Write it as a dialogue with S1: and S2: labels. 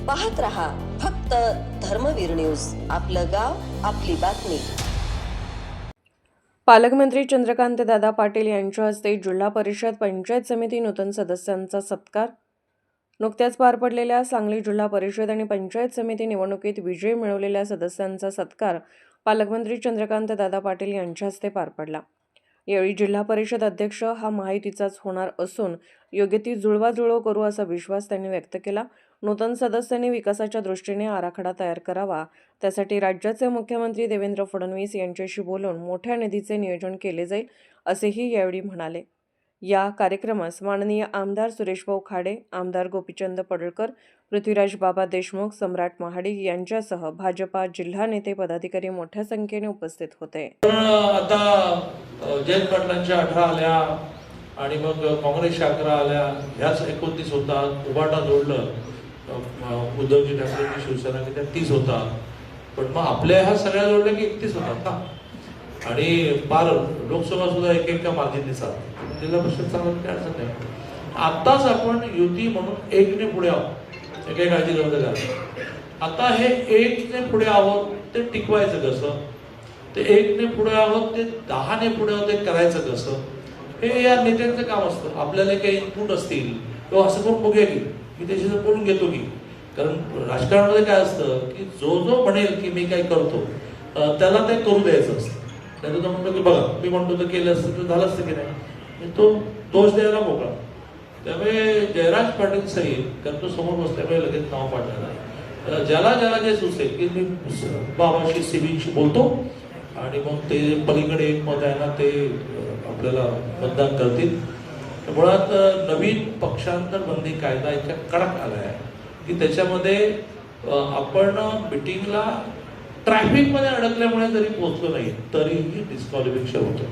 S1: पाहत रहा फक्त धर्मवीर न्यूज. आपलं गाव, आपली बातमी.
S2: पालकमंत्री चंद्रकांत दादा पाटील यांच्या हस्ते जिल्हा परिषद पंचायत समिती नूतन सदस्यांचा सत्कार. नुकत्याच पार पडलेल्या सांगली जिल्हा परिषद आणि पंचायत समिती निवडणुकीत विजय मिळवलेल्या सदस्यांचा सत्कार पालकमंत्री चंद्रकांत दादा पाटील यांच्या हस्ते पार पडला. यावेळी जिल्हा परिषद अध्यक्ष हा महायुतीचाच होणार असून योग्य ती जुळवाजुळव करू असा विश्वास त्यांनी व्यक्त केला. नूतन सदस्यांनी विकासाच्या दृष्टीने आराखडा तयार करावा, त्यासाठी राज्याचे मुख्यमंत्री देवेंद्र फडणवीस यांच्याशी बोलून मोठ्या निधीचे नियोजन केले जाईल असेही यावेळी म्हणाले. या कार्यक्रमास माननीय आमदार सुरेशभाऊ खाडे, आमदार गोपीचंद पडळकर, पृथ्वीराज बाबा देशमुख, सम्राट महाडिक यांच्यासह भाजपा जिल्हा नेते पदाधिकारी मोठ्या संख्येने उपस्थित होते.
S3: आता जयंत पाटलांच्या 18 आल्या आणि मग काँग्रेसच्या 11 आल्या, ह्याच 29 होता. उभाटा जोडलं उद्धवजी ठाकरेंची शिवसेना की त्या 30 होता. पण मग आपल्या ह्या सगळ्या जोडल्या की 31 होतात ना. आणि पार लोकसभा सुद्धा एक मार्जिनने चालते. जिल्हा परिषद चालवण्याची काही अडचण नाही. आत्ताच आपण युती म्हणून एकने पुढे आहोत, काही काळजी गरज नाही. आता हे एकने पुढे आहोत ते टिकवायचं कसं, ते एकने पुढे आहोत ते 10ने पुढे आहोत ते करायचं कसं, हे या नेत्यांचं काम असतं. आपल्याला काही इनपुट असतील किंवा असं करून बघूया की मी त्याच्यावर बोलून घेतो की, कारण राजकारणामध्ये काय असतं की जो म्हणेल की मी काय करतो त्याला ते करू द्यायचं असतं. त्याचं तो म्हणतो की बघा मी म्हणतो तर केलं असतं तर झालं असतं की नाही, तो दोष द्यायला मोकळा. त्यामुळे जयराज पाटील सहित, कारण तो समोर बसल्यामुळे लगेच नाव पाडणार नाही, ज्याला ज्याला जे सुचेल की मी बाबाशी सिबींशी बोलतो आणि मग ते पलीकडे एक मत आहे ना ते आपल्याला मतदान करतील. मुळात नवीन पक्षांतर बंदी कायदा इतका कडक आला आहे की त्याच्यामध्ये आपण मिटिंगला ट्रॅफिकमध्ये अडकल्यामुळे जरी पोहोचलो नाही तरीही डिस्क्वालिफिकेशन होतं.